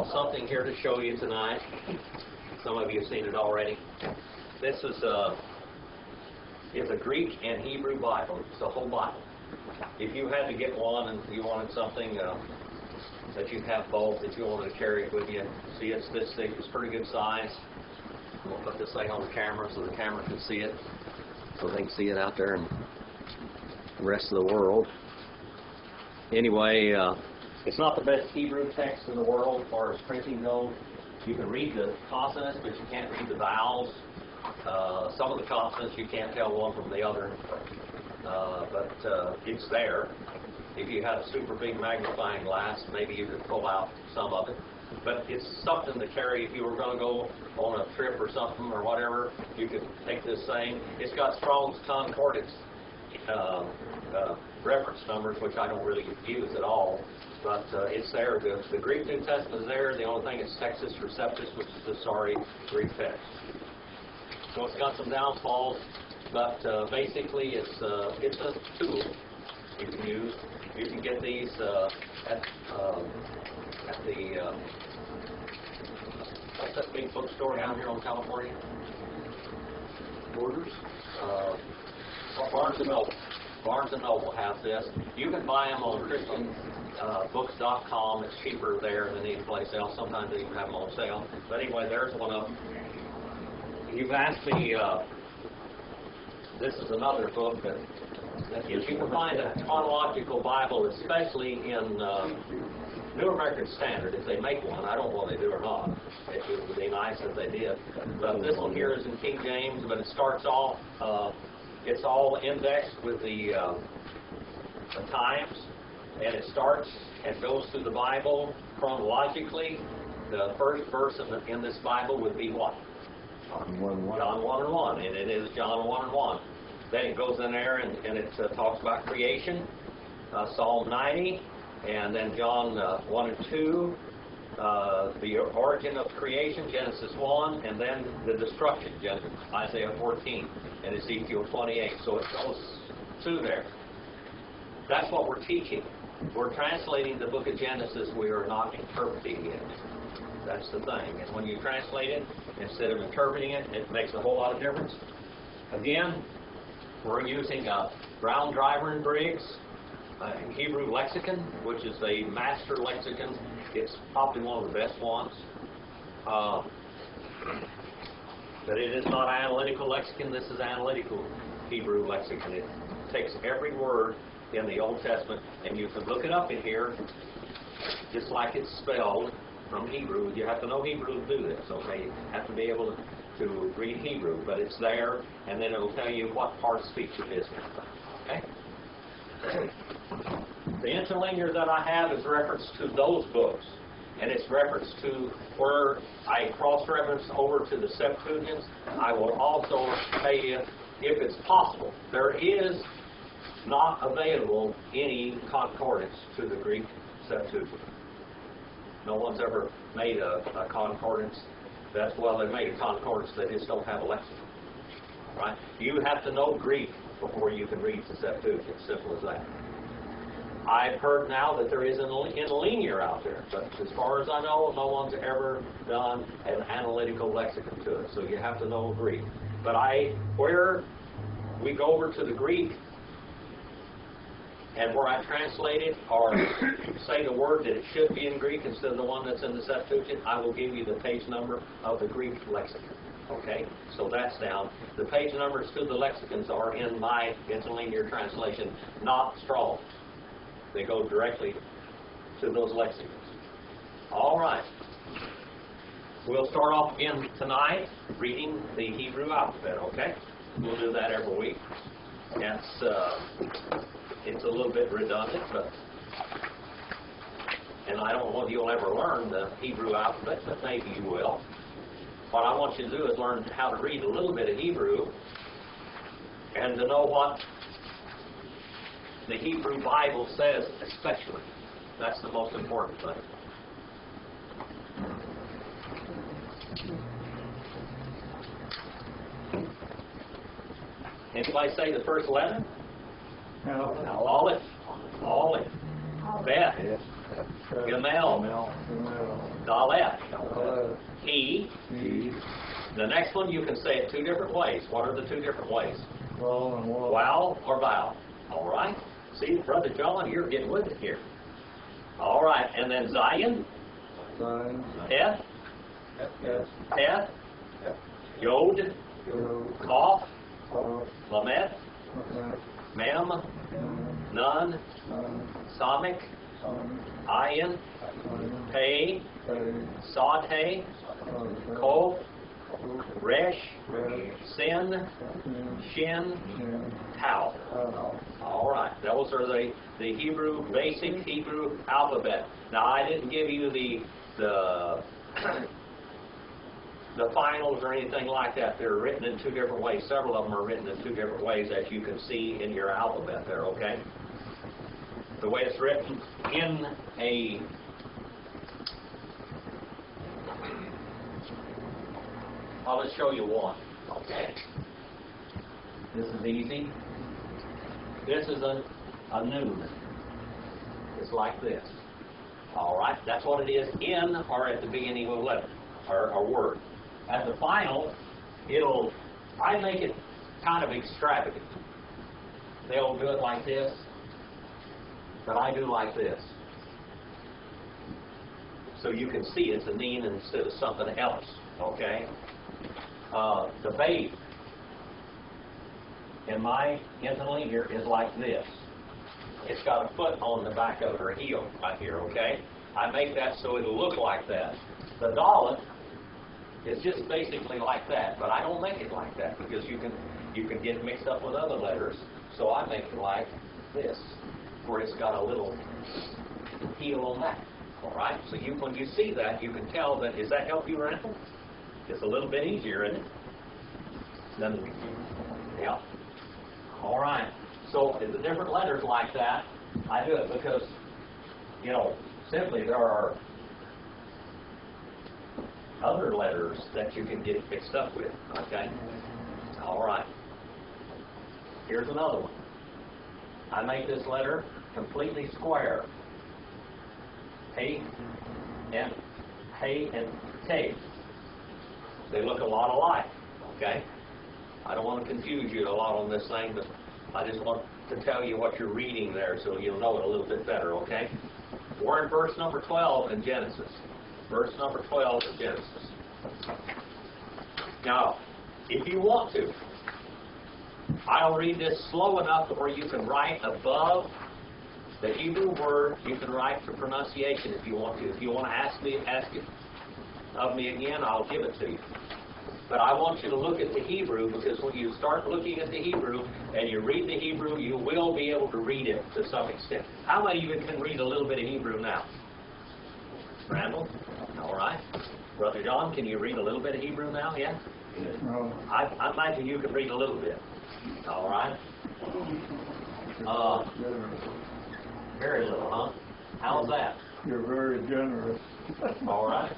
something here to show you tonight. Some of you have seen it already. This is a Greek and Hebrew Bible. It's a whole Bible. If you had to get one and you wanted something that you have both, that you wanted to carry it with you, see, it's this thick. It's pretty good size. We'll put this thing on the camera so the camera can see it, so they can see it out there in the rest of the world. Anyway, it's not the best Hebrew text in the world as far as printing goes. You can read the consonants, but you can't read the vowels. Some of the consonants you can't tell one from the other, but it's there. If you had a super big magnifying glass, maybe you could pull out some of it. But it's something to carry if you were going to go on a trip or something or whatever. You could take this thing. It's got Strong's Concordance reference numbers, which I don't really use at all. But it's there. The Greek New Testament is there. The only thing is Textus Receptus, which is the sorry Greek text. So it's got some downfalls, but basically it's a tool you can use. You can get these at the what's that big bookstore down here on California? Borders. Barnes and Noble. Barnes and Noble has this. You can buy them on ChristianBooks.com. It's cheaper there than any place else. Sometimes they even have them on sale. But anyway, there's one of them. You've asked me. This is another book that if you can find a chronological Bible, especially in New American Standard, if they make one. I don't know if they do or not. It would be nice if they did. But this one here is in King James, but it starts off. It's all indexed with the times, and it starts and goes through the Bible chronologically. The first verse in this Bible would be what? John 1:1. John 1:1, and it is John 1:1. Then it goes in there and it talks about creation, Psalm 90, and then John 1:2, the origin of creation, Genesis 1, and then the destruction, Isaiah 14, and Ezekiel 28. So it goes through there. That's what we're teaching. We're translating the book of Genesis. We are not interpreting it. That's the thing. And when you translate it, instead of interpreting it, it makes a whole lot of difference. Again, we're using Brown, Driver, and Briggs Hebrew lexicon, which is a master lexicon. It's probably one of the best ones. But it is not analytical lexicon. This is analytical Hebrew lexicon. It takes every word in the Old Testament, and you can look it up in here, just like it's spelled from Hebrew. You have to know Hebrew to do this, okay? You have to be able to read Hebrew, but it's there, and then it'll tell you what part of speech it is. Okay? The interlinear that I have is reference to those books, and it's reference to where I cross-reference over to the Septuagint. I will also tell you, if it's possible, there is not available any concordance to the Greek Septuagint. No one's ever made a concordance. They made a concordance. They just don't have a lexicon. Right? You have to know Greek before you can read the Septuagint. Simple as that. I've heard now that there is an interlinear out there, but as far as I know, no one's ever done an analytical lexicon to it. So you have to know Greek. But where we go over to the Greek, and where I translate it, or say the word that it should be in Greek instead of the one that's in the Septuagint, I will give you the page number of the Greek lexicon. Okay? So that's down. The page numbers to the lexicons are in my interlinear translation, not Strong. They go directly to those lexicons. All right. We'll start off again tonight reading the Hebrew alphabet, okay? We'll do that every week. It's a little bit redundant, and I don't know if you'll ever learn the Hebrew alphabet, but maybe you will. What I want you to do is learn how to read a little bit of Hebrew and to know what the Hebrew Bible says especially. That's the most important thing. Anybody say the first letter? No. Olive. Bet. Yes. Gamel. Dalet. Dalet. He. He. The next one you can say it two different ways. What are the two different ways? Vowel and waw. Wow or vowel. All right. See, Brother John, you're getting with it here. All right. And then Zion. Sign. Heth. Yes. Heth. Yod. Yo. Kof. Off. Lamet. Mem. Nun. Samik. Ayin. Pei. Sate. Kof. Resh. Sin. Shin. Tau. All right. Those are the Hebrew, basic Hebrew alphabet. Now, I didn't give you the the finals or anything like that. They're written in two different ways. Several of them are written in two different ways, as you can see in your alphabet there, okay? The way it's written in a I'll just show you one, okay? This is easy. This is a noon. It's like this. All right? That's what it is in or at the beginning of a letter or a word. At the final, I make it kind of extravagant. They'll do it like this, but I do like this. So you can see it's a neen instead of something else, okay? The babe in my interlinear is like this. It's got a foot on the back of her heel right here, okay? I make that so it'll look like that. The Dalet is just basically like that, but I don't make it like that because you can get mixed up with other letters. So I make it like this, where it's got a little heel on that. All right? So when you see that, you can tell that. Does that help you, Randall? It's a little bit easier, isn't it? Then, yeah. All right. So the different letters like that, I do it because, simply there are other letters that you can get mixed up with, okay? All right. Here's another one. I make this letter completely square. Hey and Tay. They look a lot alike, okay? I don't want to confuse you a lot on this thing, but I just want to tell you what you're reading there so you'll know it a little bit better, okay? We're in verse number 12 in Genesis. Verse number 12 in Genesis. Now, if you want to, I'll read this slow enough where you can write above the Hebrew word. You can write the pronunciation if you want to. If you want to ask it of me again, I'll give it to you. But I want you to look at the Hebrew, because when you start looking at the Hebrew and you read the Hebrew, you will be able to read it to some extent. How many of you can read a little bit of Hebrew now? Randall? All right. Brother John, can you read a little bit of Hebrew now? Yeah? No. I imagine you can read a little bit. All right. Very little, huh? How's that? You're very generous. All right.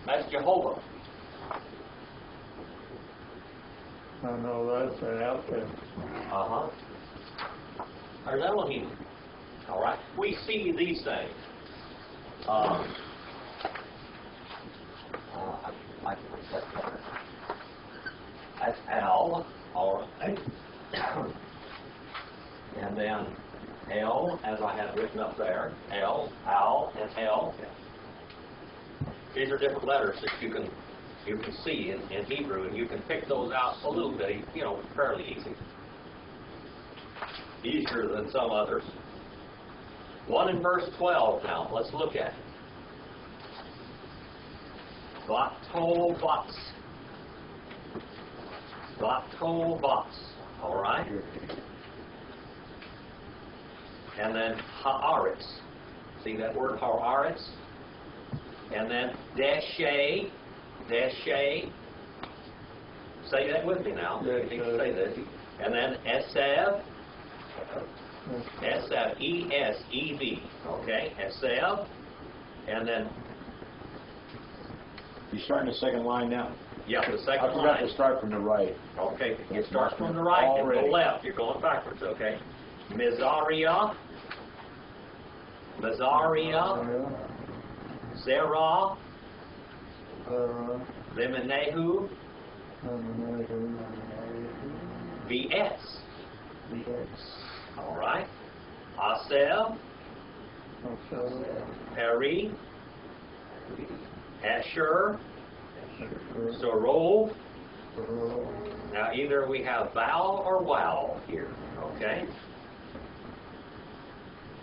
That's Jehovah. I know that's an outfit. Uh-huh. There's Elohim. All right. We see these things. That's Al. All right. And then L, as I have written up there. L, Al, and L. These are different letters that you can see in Hebrew, and you can pick those out a little bit, fairly easy. Easier than some others. One in verse 12 now. Let's look at it. Vatovos. Vatovos. All right? And then haaretz. See that word haaretz? And then deshe. Deshe. Say that with me now. You need to say this. And then esev. Esev. E-S-E-V. Okay? Esev. And then... You starting the second line now? Yeah, the second line. I forgot to start from the right. Okay. You start from the right and Already. go left. You're going backwards, okay? Mizaria. Mizaria. Zerah, Lemenehu, VS. All right. Asel, Peri, Asher, Zorov. Now either we have vowel or wow here, okay?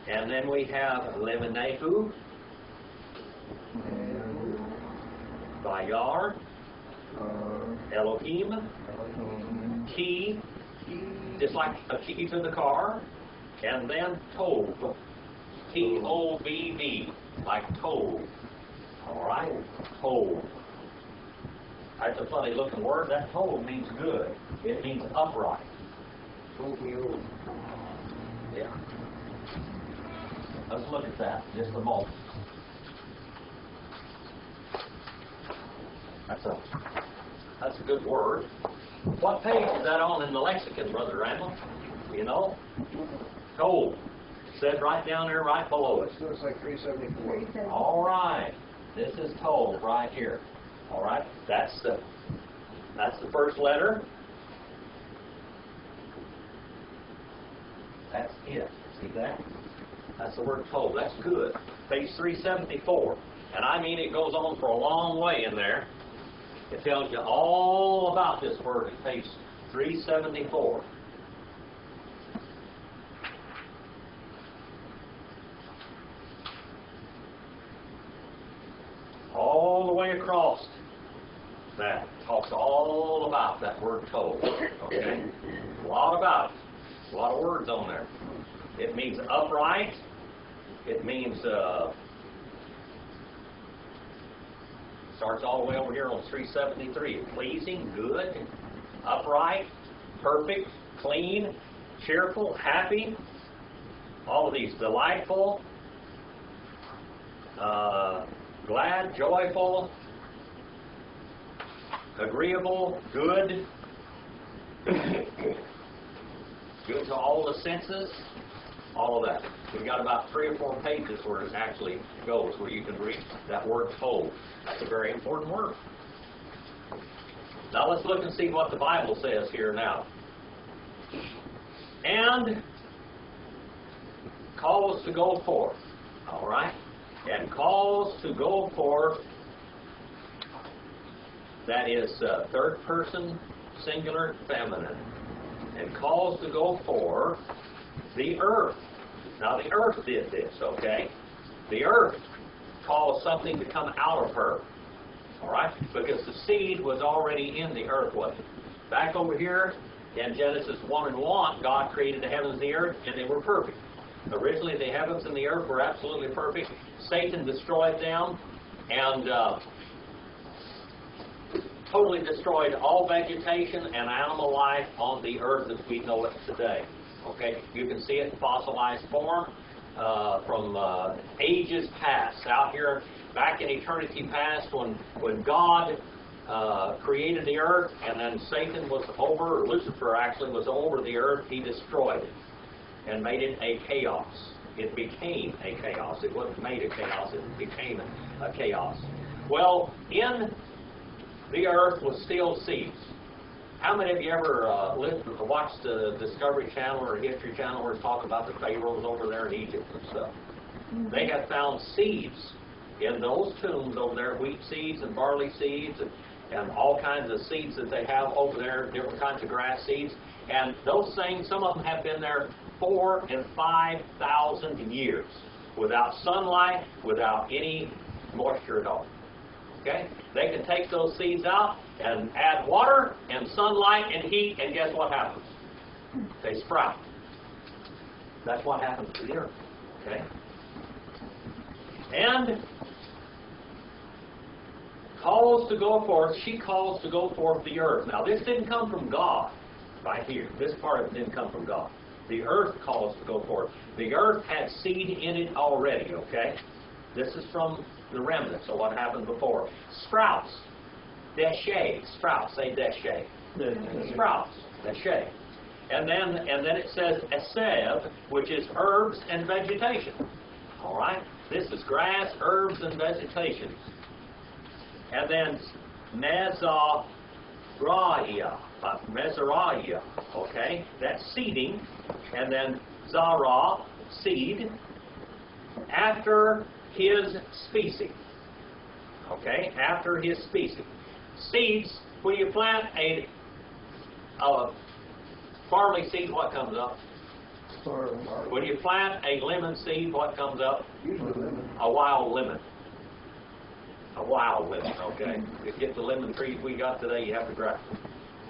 And then we have Lemenehu, Bayar, Elohim, Key, just like a key to the car, and then Tov, T-O-V-V, like Tov. All right, Tov. That's a funny looking word. That Tov means good. It means upright. Yeah. Let's look at that just a moment. That's a good word. What page is that on in the lexicon, Brother Randall? You know? Tov. Said right down there, right below it. Looks like 374. All right. This is Tov right here. All right. That's the first letter. That's it. See that? That's the word Tov. That's good. Page 374. And I mean it goes on for a long way in there. It tells you all about this word at page 374. All the way across that talks all about that word Tov. Okay? A lot about it. A lot of words on there. It means upright. It means starts all the way over here on 373. Pleasing, good, upright, perfect, clean, cheerful, happy. All of these. Delightful, glad, joyful, agreeable, good, good to all the senses, all of that. We've got about 3 or 4 pages where it actually goes, where you can read that word Tov. That's a very important word. Now let's look and see what the Bible says here now. And calls to go forth. All right? And calls to go forth. That is third person, singular, feminine. And calls to go forth the earth. Now the earth did this, okay? The earth caused something to come out of her. All right? Because the seed was already in the earth, wasn't it? Back over here in Genesis 1 and 1, God created the heavens and the earth, and they were perfect. Originally, the heavens and the earth were absolutely perfect. Satan destroyed them and totally destroyed all vegetation and animal life on the earth as we know it today. Okay, you can see it in fossilized form from ages past. Out here, back in eternity past, when God created the earth, and then Satan was over, or Lucifer actually was over the earth, he destroyed it and made it a chaos. It became a chaos. It wasn't made a chaos, it became a chaos. Well, in the earth was still seeds. How many of you ever watched the Discovery Channel or History Channel where they talk about the pharaohs over there in Egypt and stuff? They have found seeds in those tombs over there, wheat seeds and barley seeds and all kinds of seeds that they have over there, different kinds of grass seeds. And those things, some of them have been there 4,000 and 5,000 years without sunlight, without any moisture at all. Okay? They can take those seeds out and add water and sunlight and heat, and guess what happens? They sprout. That's what happens to the earth. Okay? And calls to go forth, she calls to go forth the earth. Now this didn't come from God right here. This part of it didn't come from God. The earth calls to go forth. The earth had seed in it already, okay? This is from the remnants of what happened before. Sprouts. Deshe. Sprouts. Say deshe. Sprouts. Deshe. And then it says esev, which is herbs and vegetation. All right? This is grass, herbs, and vegetation. And then Mezariah, okay? That's seeding. And then Zara, seed, after his species. Okay? After his species. Seeds, when you plant a barley seed, what comes up? When you plant a lemon seed, what comes up? A wild lemon. A wild lemon, okay? To get the lemon trees we got today, you have to dry them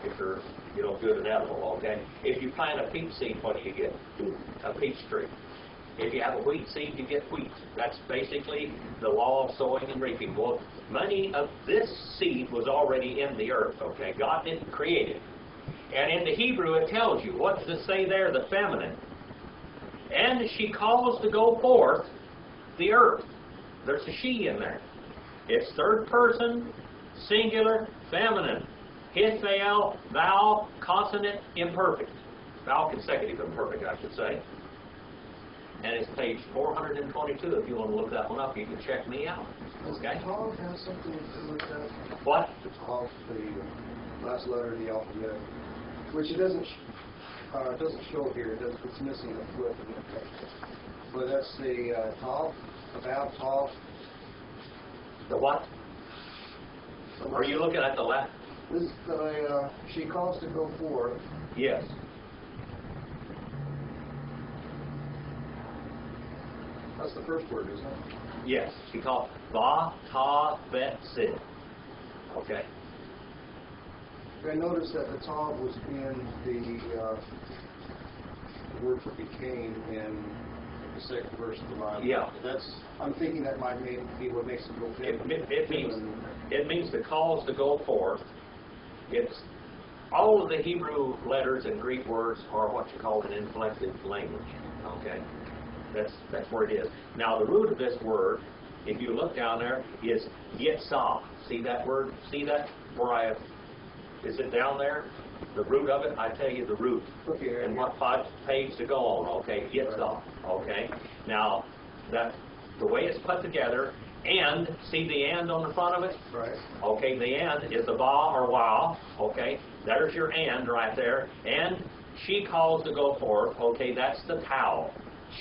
if they're, good and edible, okay? If you plant a peach seed, what do you get? A peach tree. If you have a wheat seed, you get wheat. That's basically the law of sowing and reaping. Well, many of this seed was already in the earth, okay? God didn't create it. And in the Hebrew, it tells you, what does it say there? The feminine. And she calls to go forth the earth. There's a she in there. It's third person, singular, feminine. Hithael, vowel, consonant, imperfect. Vowel consecutive imperfect, I should say. And it's page 422. If you want to look that one up, you can check me out. Okay? Does Tav have something to do with that? What? The Tav, the last letter of the alphabet, which it doesn't show here. It's missing a foot. But that's the Tav, about Tav. The what? Are you looking at the left? This is she calls to go forth. Yes. That's the first word, isn't it? Yes. She called Va Ta Bet Sid. Okay. I noticed that the Tav was in the word for became in the second verse of the Bible. Yeah. I'm thinking that might be what makes it go It means the calls to go forth. It's all of the Hebrew letters and Greek words are what you call an inflected language. Okay, that's where it is. Now the root of this word, if you look down there, is yitzah. See that word? See that? Is it down there? The root of it, I tell you the root. Okay. And what page to go on? Okay, yitzah. Okay. Now the way it's put together. And, see the and on the front of it? Right. Okay, the and is the va or wow. Okay, there's your and right there. And she calls to go forth. Okay, that's the towel.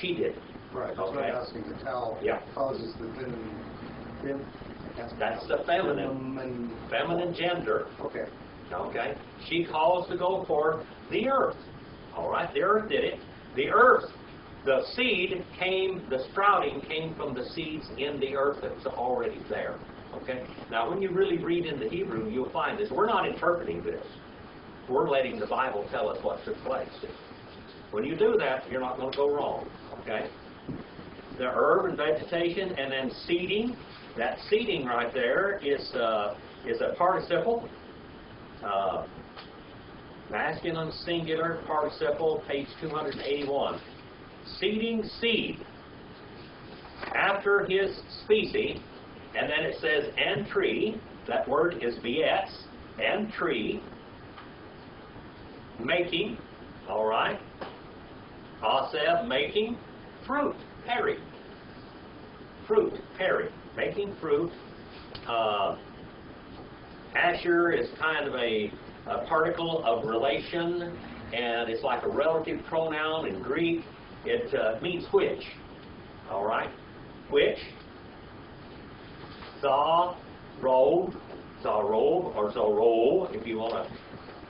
She did. Right. That's what I'm asking. The towel causes the feminine. That's the feminine gender. Okay. Okay. She calls to go forth the earth. All right, the earth did it. The earth. The seed the sprouting came from the seeds in the earth that was already there. Okay? Now, when you really read in the Hebrew, you'll find this. We're not interpreting this. We're letting the Bible tell us what took place. When you do that, you're not going to go wrong. Okay? The herb and vegetation, and then seeding. That seeding right there is a participle. Masculine, singular, participle, page 281. Seeding seed after his species, and then it says and tree. That word is bs, and tree, making, all right, aseh, making, fruit, peri, making fruit. Asher is kind of a particle of relation, and it's like a relative pronoun in Greek. It means which, all right? Which, Zarob, or Zoro, if you want to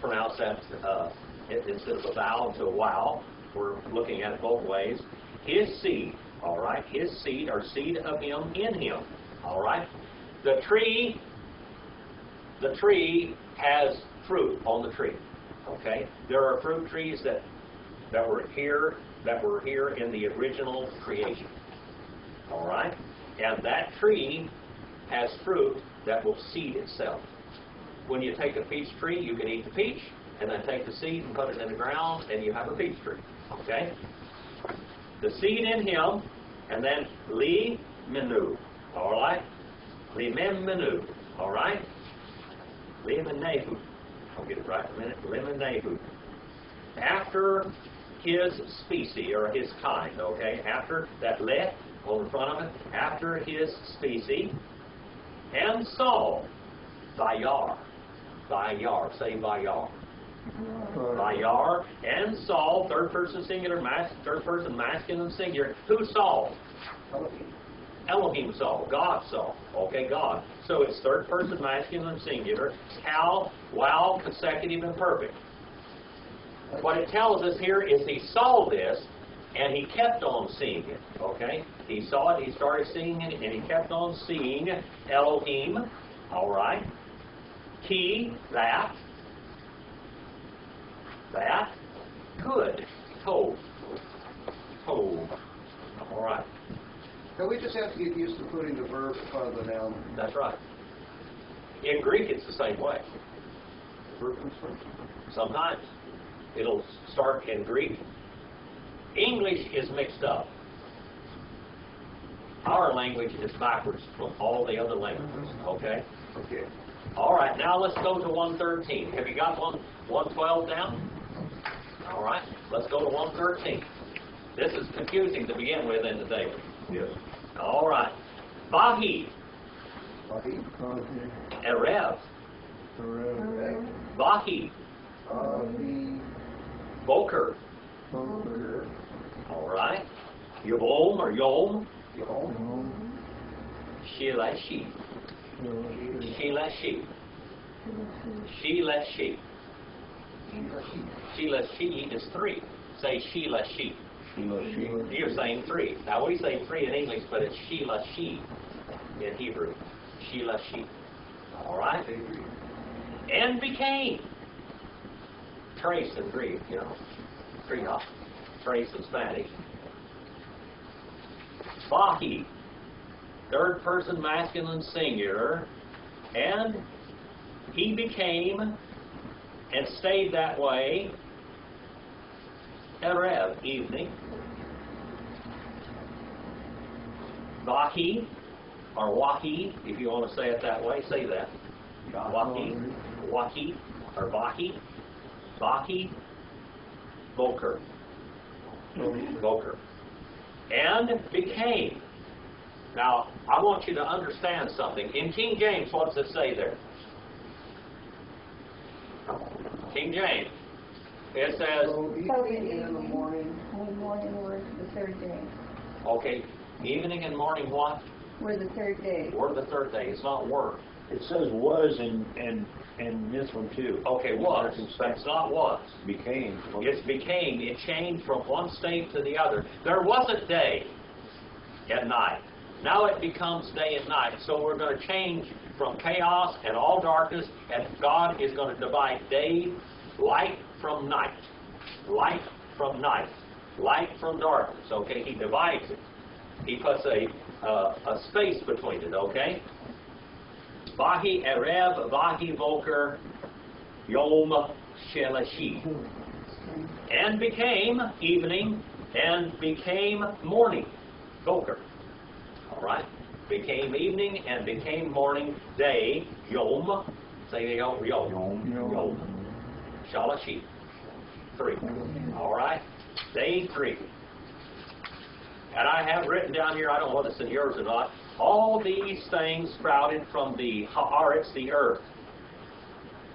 pronounce that instead of a vowel to a wow. We're looking at it both ways. His seed, all right? His seed, or seed of him in him, all right? The tree has fruit on the tree, okay? There are fruit trees that were here in the original creation. All right? And that tree has fruit that will seed itself. When you take a peach tree, you can eat the peach, and then take the seed and put it in the ground, and you have a peach tree. Okay? The seed in him, and then li menu. All right? Li menu. All right? Li menehu. I'll get it right in a minute. Li menehu. After his species, or his kind, okay? After that, let hold in front of it, after his species, and Saul, Vayar, Vayar, say Vayar. Vayar, and Saul, third person singular, third person masculine singular. Who's Saul? Elohim Saul, God Saul. Okay, God. So it's third person masculine singular, cal, wow, consecutive, and perfect. What it tells us here is he saw this, and he kept on seeing it. Okay? He saw it, he started seeing it, and he kept on seeing Elohim. All right? Key, that. That. Good. Told. Told. All right. So we just have to get used to putting the verb in front of the noun. That's right. In Greek, it's the same way. Verb comes first. Sometimes it'll start in Greek. English is mixed up. Our language is backwards from all the other languages. Okay? Okay. All right, now let's go to 113. Have you got 112 down? All right, let's go to 113. This is confusing to begin with in the table. Yes. All right. Vahi, Vahi. Erev, Vahi, Vahi. Boker. All right. Yom or Yom, Yom. Shilashi, Shilashi, Shilashi. Shilashi is 3. Say Shilashi. You're saying 3. Now we say 3 in English, but it's Shilashi in Hebrew. Shilashi. All right. And became. Trace in Greek, you know. Krios. Trace in Spanish. Vahi. Third person masculine singular. And he became and stayed that way. Erev, evening. Vahi, or Wahi, if you want to say it that way, say that. Wahi, Wahi, or Vahi, Vahi, Boker. Boker. And became. Now, I want you to understand something. In King James, what does it say there? King James. It says, So evening and the morning. The morning were the third day. okay, evening and morning what? Were the third day. Were the third day. It's not were. It says was in this one too. Okay, was. That's not was. Became. It's became. It changed from one state to the other. There was a day and night. Now it becomes day and night. So we're going to change from chaos and all darkness, and God is going to divide day, light from night. Light from night. Light from darkness. Okay? He divides it. He puts a space between it. Okay? Vahi Erev, Vahi Voker, Yom Shelashi. And became evening, and became morning. Voker. All right? Became evening, and became morning, day, Yom. Say Yom. Yom. Shalashi. 3. All right? Day 3. And I have written down here, I don't know whether it's in yours or not, all these things sprouted from the Haaretz, the earth.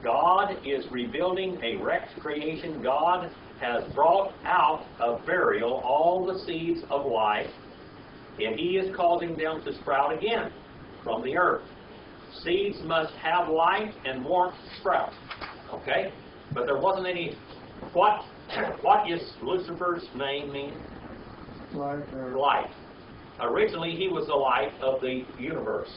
God is rebuilding a wrecked creation. God has brought out of burial all the seeds of life, and He is causing them to sprout again from the earth. Seeds must have light and warmth to sprout. Okay? But there wasn't any. What is Lucifer's name mean? Light. Originally, he was the light of the universe.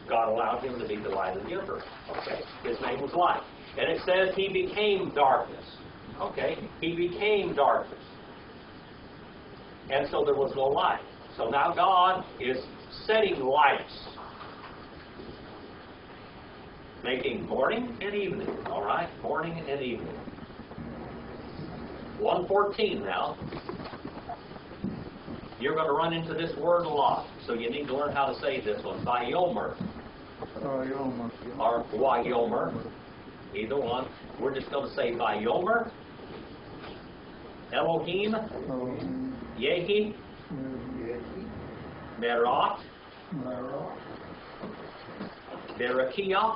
God allowed him to be the light of the universe. Okay? His name was Light. And it says he became darkness. Okay? He became darkness. And so there was no light. So now God is setting lights. Making morning and evening. All right? Morning and evening. 114 now. You're going to run into this word a lot, so you need to learn how to say this one. Vayomer. Or Wayomer. Either one. We're just going to say Vayomer. Elohim. Yehi. Merot, Merah, Berekiah,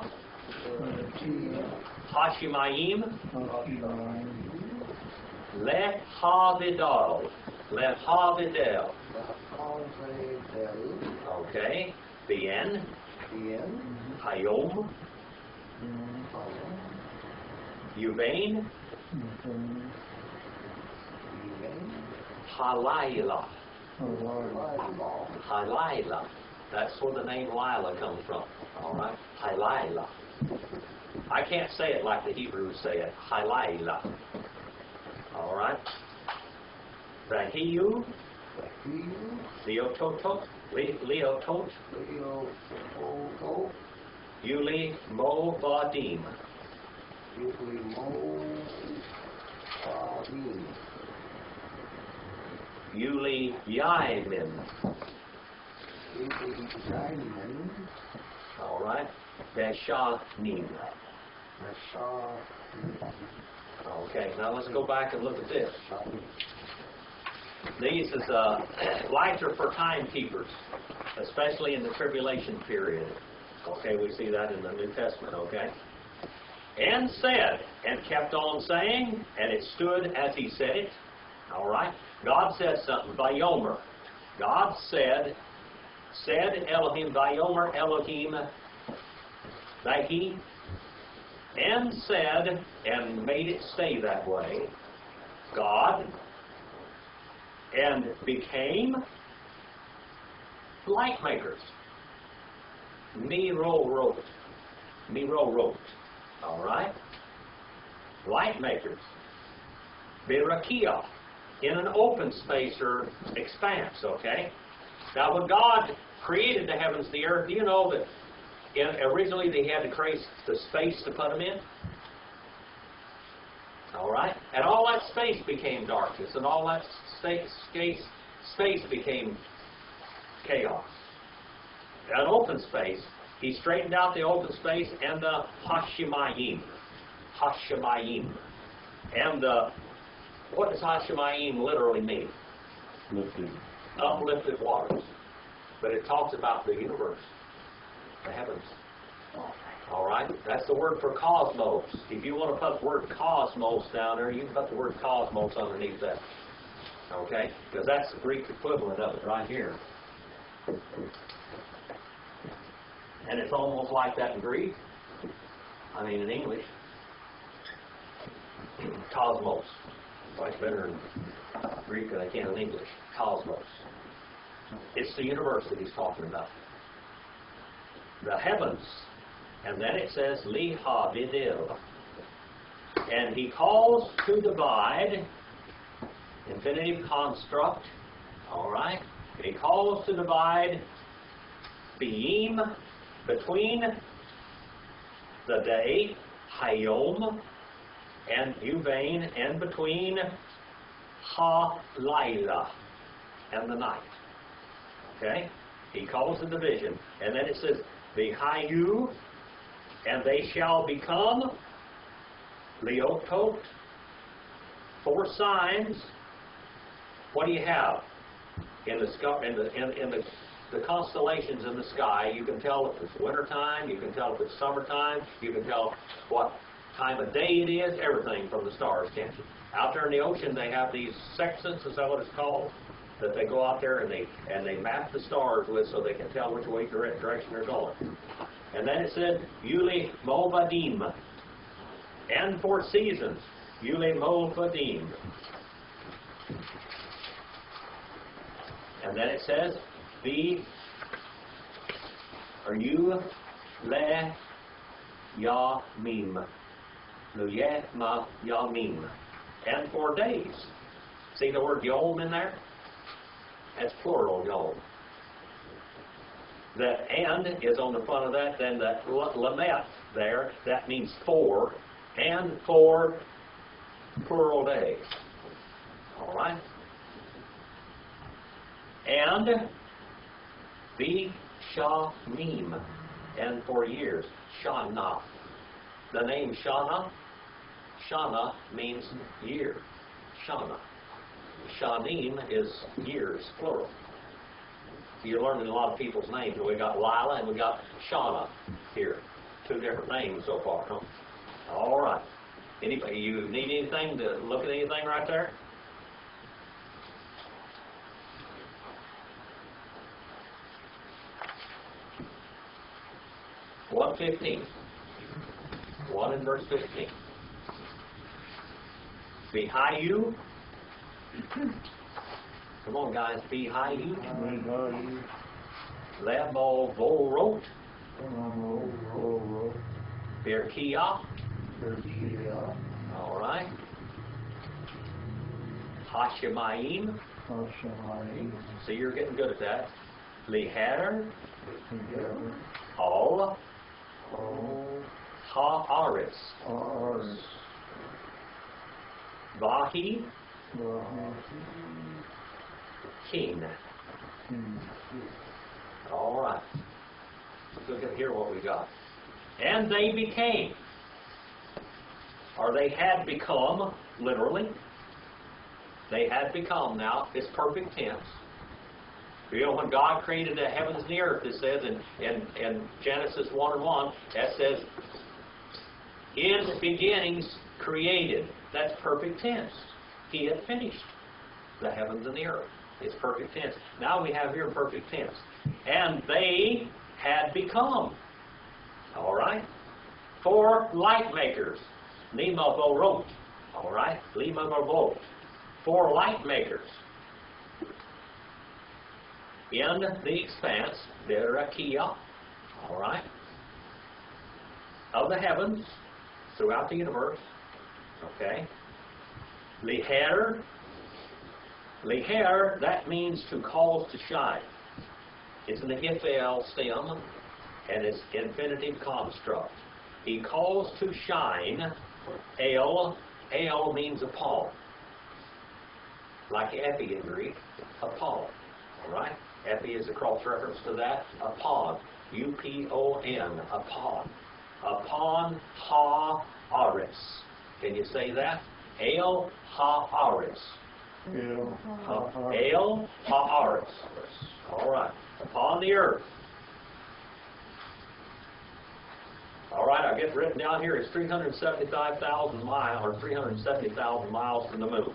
Berechiah, Hashemayim, Hashemayim, Lehavidal. Lehavidel. Del, Okay. Bien. Bien, Hayom. Yuvain. Yuvain, Halayla. Halayla, Halayla. That's where the name Lila comes from. All right? Halayla. I can't say it like the Hebrews say it. Halayla. All right? Vahiyu. Leototot. Leotot. Leo, Oto, Yuli Movadim. Yuli, Mo, Adim, Yuli Yaimin. Yuli, Diamond, All right? Veshanim. Nasha, Okay, now let's go back and look at this. These is lights are for timekeepers, especially in the tribulation period. Okay, we see that in the New Testament, okay? And said, and kept on saying, and it stood as he said it. All right? God said something, Vayomer. God said Elohim, Vayomer Elohim, Vahi, and said, and made it stay that way, God, and became light makers. Miro wrote. All right? Light makers. Berakia, in an open space or expanse, okay? Now, when God created the heavens and the earth, do you know that originally they had to create the space to put them in? All right? And all that space became darkness, and all that space became chaos. An open space. He straightened out the open space and the Hashemayim. And what does Hashemayim literally mean? Lifted. Uplifted waters. But it talks about the universe, the heavens. All right? That's the word for cosmos. If you want to put the word cosmos down there, you can put the word cosmos underneath that. Okay? Because that's the Greek equivalent of it right here. And it's almost like that in Greek. I mean, in English. Cosmos. Much better in Greek than I can in English. Cosmos. It's the universe that he's talking about. The heavens. And then it says, Liha Vidil. And he calls to divide, infinitive construct, all right? He calls to divide beam between the day, Hayom, and Yuvain, and between Ha-Laila and the night. Okay? He calls the division. And then it says, Vihayu, and they shall become Leotot, 4 signs. What do you have in the sky, in the constellations in the sky? You can tell if it's wintertime, you can tell if it's summertime, you can tell what time of day it is, everything from the stars, can't you? Out there in the ocean, they have these sextants, is that what it's called? That they go out there and they map the stars with so they can tell which way direction they're going. And then it said, Yuli Movadim. And for seasons, Yuli Movadim. And then it says, you le yamim. Luye ma yamim. And for days. See the word yom in there? That's plural yom. The and is on the front of that, then the lamet there, that means 4, and 4 plural days. All right? And Shamim, and for years, Shana. The name Shana means year. Shana. Shanim is years, plural. You're learning a lot of people's names. We got Lila and we got Shauna here. 2 different names so far, huh? All right. Anybody, you need anything to look at anything right there? One 15. 1 in verse 15. Behind you. Come on, guys. Behind you. Lebo Volrot. Berkia. All right. Hashemayim. See, you're getting good at that. Liher. All. Haaretz. Vahi. King. All right. Let's look at here what we got. And they became, or they had become, literally. They had become. Now, it's perfect tense. You know, when God created the heavens and the earth, it says in Genesis 1:1, that says, in the beginnings created. That's perfect tense. He had finished the heavens and the earth. It's perfect tense. Now we have here perfect tense. And they had become. All right? 4 light makers. Lima Vorot. All right? Lima Vorot. 4 light makers. In the expanse, Berakia. All right? Of the heavens, throughout the universe. Okay? Liher. Liher, that means to cause to shine. It's an Ifel stem, and it's infinitive construct. He calls to shine. El. El means upon. Like epi in Greek, upon. All right? Epi is a cross-reference to that. Upon. U-P-O-N. Upon. Upon ha-aretz. Can you say that? El ha-aretz. El haaretz. All right. Upon the earth. All right, I get written down here. It's 375,000 miles, or 370,000 miles from the moon.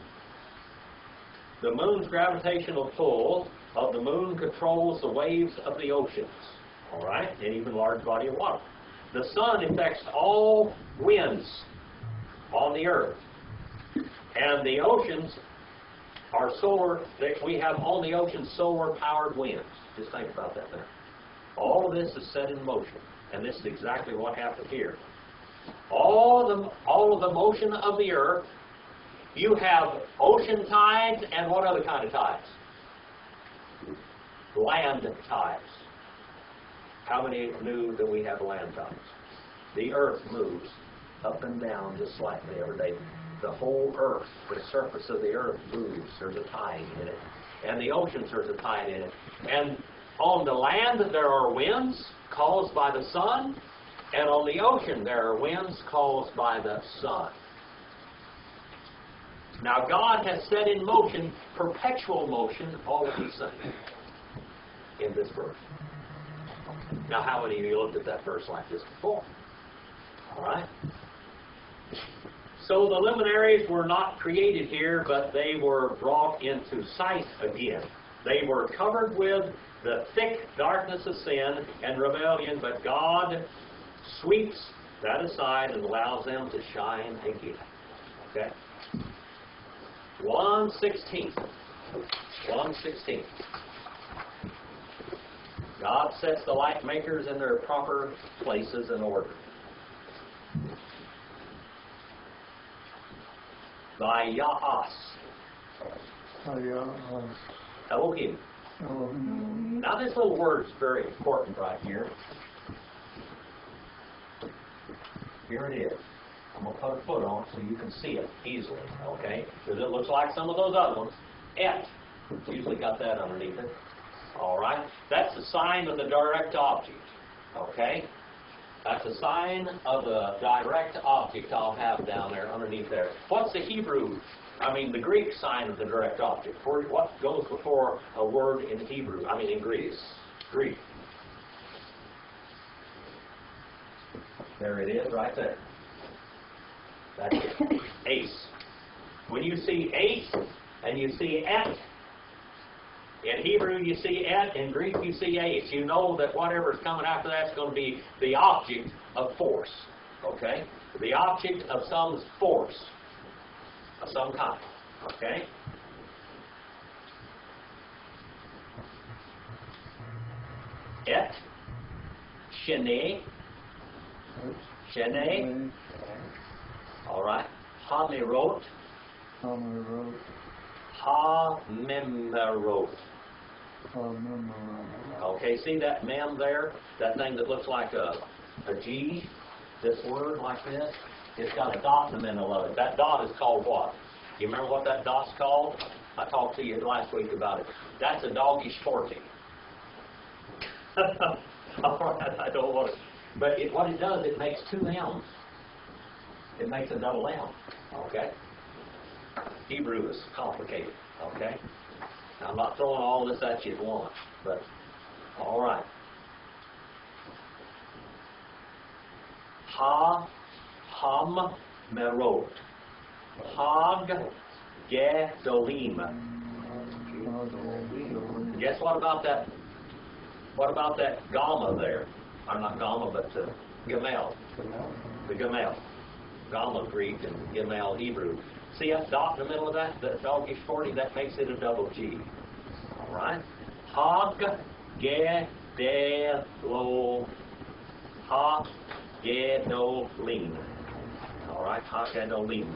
The moon's gravitational pull of the moon controls the waves of the oceans. All right, and even large body of water. The sun affects all winds on the earth, and the oceans are solar. We have on the ocean solar-powered winds. Just think about that there. All of this is set in motion, and this is exactly what happened here. All of the motion of the earth. You have ocean tides, and what other kind of tides? Land tides. How many knew that we have land tides? The earth moves up and down just slightly every day. The whole earth, the surface of the earth moves. There's a tide in it. And the oceans, there's a tide in it. And on the land, there are winds caused by the sun. And on the ocean, there are winds caused by the sun. Now, God has set in motion, perpetual motion, all of these things in this verse. Now, how many of you looked at that verse like this before? All right? So the luminaries were not created here, but they were brought into sight again. They were covered with the thick darkness of sin and rebellion, but God sweeps that aside and allows them to shine again. Okay? 1:16. 1:16. God sets the light makers in their proper places and order. Vaya'as. Elohim. Now this little word is very important right here. Here it is. I'm going to put a foot on it so you can see it easily, okay? Because it looks like some of those other ones. Et. It's usually got that underneath it. All right? That's the sign of the direct object, okay? That's got the sign of the direct object I'll have down there underneath there. What's the the Greek sign of the direct object? What goes before a word in Hebrew? In Greek. Greek. There it is, right there. That's it. Ace. When you see ace and you see et, in Hebrew you see et, in Greek you see ace. You know that whatever's coming after that's going to be the object of force. Okay? The object of some force. Of some kind. Okay? Et, shene, shene, all right, hamerot, Hamerot, hamemerot. Hamerot. Okay, see that mem there? That thing that looks like a G? This word like this? It's got a dot in the middle of it. That dot is called what? You remember what that dot's called? I talked to you last week about it. That's a doggy sporting. All right, I don't want it. But what it does, it makes two M's. It makes a double M. Okay? Hebrew is complicated. Okay? Now, I'm not throwing all this at you at once, but all right. Merot. Hag Gedolim. Guess what about that? What about that gamma there? I'm not gamma, but gamel. The gamel. Gamma Greek and gamel Hebrew. See that dot in the middle of that? The doggy 40, that makes it a double G. All right. Hag Gedelo. Hag Gedolim. All right. Hag Gedolim.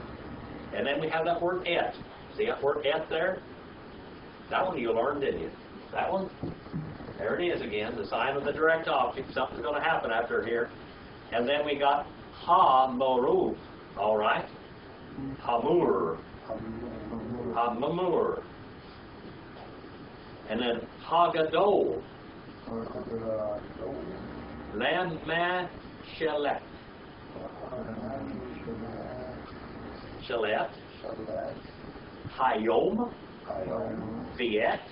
And then we have that word et. See that word et there? That one you learned, didn't you? That one? There it is again, the sign of the direct object. Something's going to happen after here. And then we got ha-moru. All right? Hamur. Hamamur. And then hagadol. Lamma shelet. Shelet. Hayom. Viet.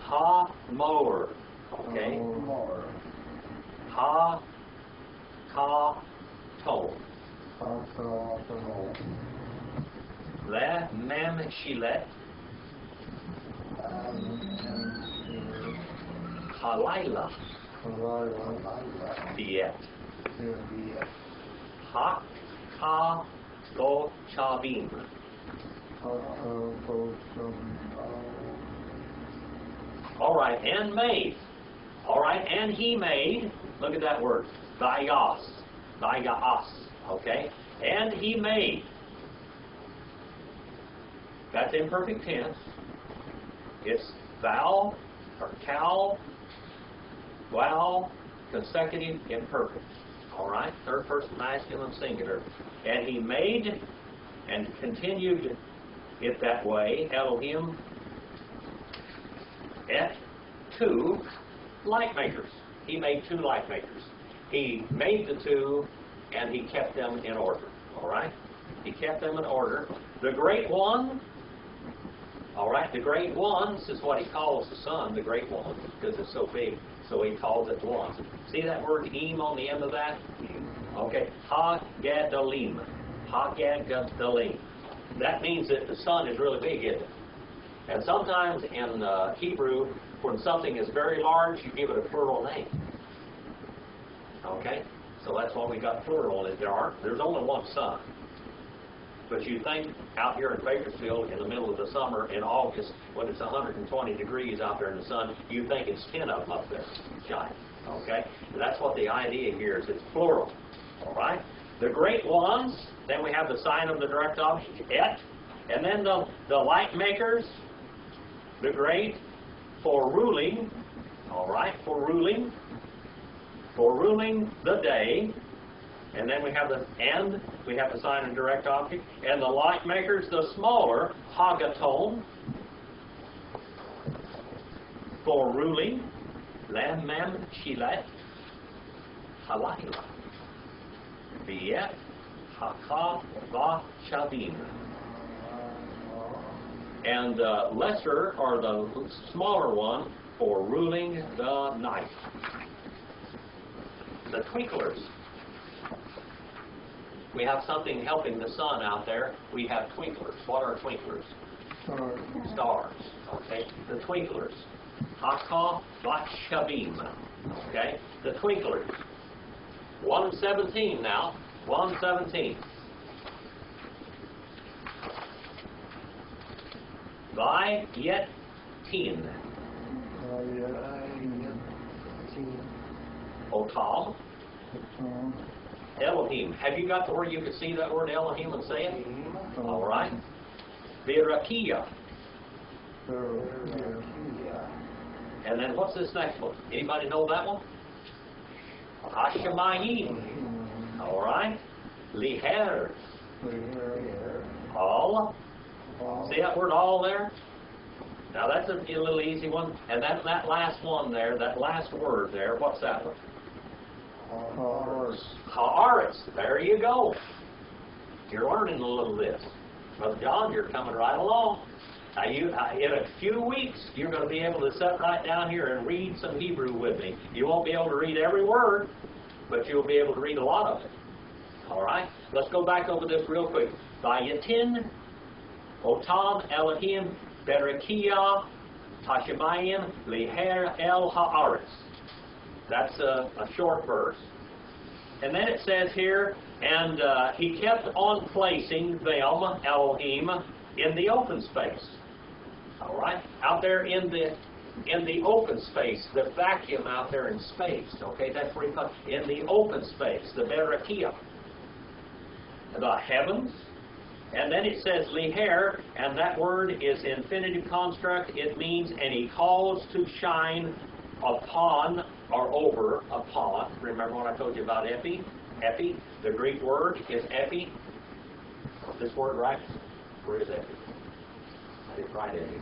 Ha-mower. Okay? Ha-ka-to. La-mem-shilet. Halayla. Viet. Ha-ka-go-chavim. All right, and made. All right, and he made. Look at that word. Vayas. Vayas. Okay? And he made. That's imperfect tense. It's vowel or cal, vowel, consecutive, imperfect. All right? Third person masculine singular. And he made and continued it that way. Elohim et two light makers. He made two light makers. He made the two and he kept them in order. All right? He kept them in order. The great one, all right, the great one, this is what he calls the sun, the great one, because it's so big. So he calls it one. See that word im on the end of that? Okay. Ha-gadalim. Ha-gadalim. That means that the sun is really big, isn't it? And sometimes in Hebrew, when something is very large, you give it a plural name. Okay? So that's why we got plural in it. There's only one sun. But you think out here in Bakersfield in the middle of the summer in August, when it's 120 degrees out there in the sun, you think it's 10 of them up there shining. Okay? And that's what the idea here is. It's plural. All right? The great ones, then we have the sign of the direct object, et, and then the light makers, the great, for ruling, all right, for ruling the day, and then we have the sign of direct object, and the light makers, the smaller, hagaton, for ruling, lam mem shilet, Halayla. Viet Haka Va Shavim. And the lesser, or the smaller one, for ruling the night. The twinklers. We have something helping the sun out there. We have twinklers. What are twinklers? Stars. Okay. The twinklers. Haka Va Shavim. Okay. The twinklers. 117 now. 117. By yet teen. Otam. Elohim. Have you got the word you can see that word Elohim and say it? All right. Birakia. And then what's this next one? Anybody know that one? Hashemayim. All right. Liher. All. See that word all there? Now that's a little easy one. And that last one there, that last word there, what's that one? Haaretz. There you go. You're learning a little this. Brother John, you're coming right along. Now in a few weeks, you're going to be able to sit right down here and read some Hebrew with me. You won't be able to read every word, but you'll be able to read a lot of it. All right? Let's go back over this real quick. Vayatin, Otam, Elohim, Berekiah, Hashemayim, Liher El Haaretz. That's a short verse. And then it says here, and he kept on placing them, Elohim, in the open space. All right? Out there in the open space, the vacuum out there in space. Okay, that's where he comes. In the open space, the Berekiah. The heavens. And then it says liher, and that word is infinitive construct. It means, and he calls to shine upon or over upon. Remember what I told you about epi? Epi. The Greek word is epi. This word right? Where is epi? I didn't write epi.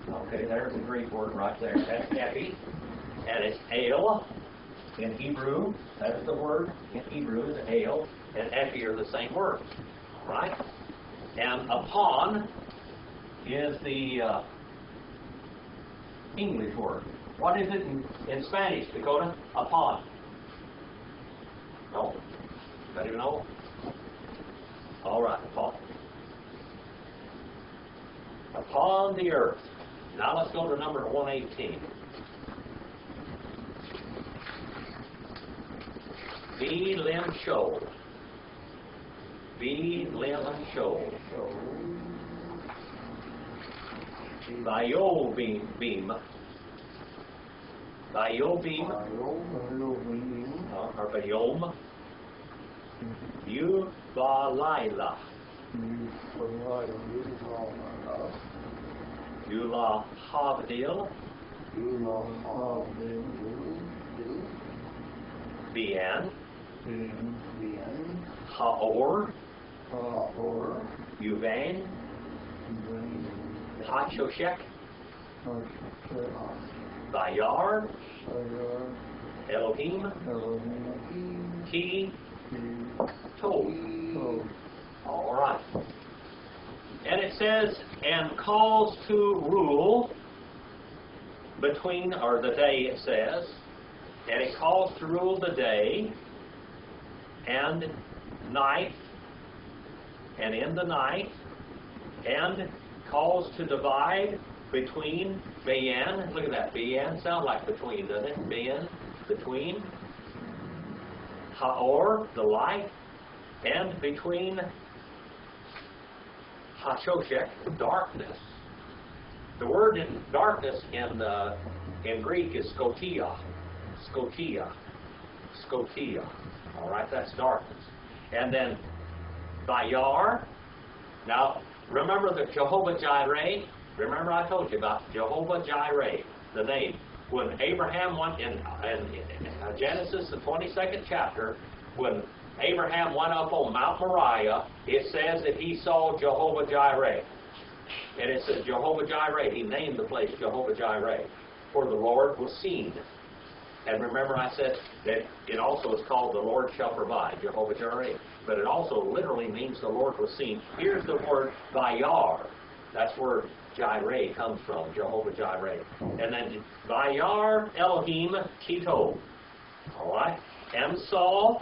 Okay, there's the Greek word right there. That's epi. And it's el in Hebrew. That's the word in Hebrew is el. And epi are the same word. Right? And upon is the English word. What is it in Spanish, Dakota? Upon. No? Anybody know? All right, upon. Upon the earth. Now let's go to number 118. Be lim show. Be lim show. Bayo beam. Bayo beam. Or bayom. You balayla. You la havdil. Bien. Haor. Yuvain. Hachoshek. Bayar. Elohim. Ki. Tov. All right. And it says, and calls to rule between, or the day it says, and it calls to rule the day and night, and in the night, and calls to divide between Bayan. Look at that. Bayan sound like between, doesn't it? Bayan, between. Haor, the light, and between Hashoshek, darkness. The word in darkness in Greek is skotia. Skotia. Skotia. All right, that's darkness. And then Bayar. Now, remember the Jehovah Jireh? Remember I told you about Jehovah Jireh, the name. When Abraham went in Genesis, the 22nd chapter, when Abraham went up on Mount Moriah, it says that he saw Jehovah Jireh. And it says Jehovah Jireh. He named the place Jehovah Jireh, for the Lord was seen. And remember I said that it also is called the Lord shall provide, Jehovah Jireh. But it also literally means the Lord was seen. Here's the word Vayar. That's where Jireh comes from, Jehovah Jireh. And then Vayar Elohim Tito. All right? And saw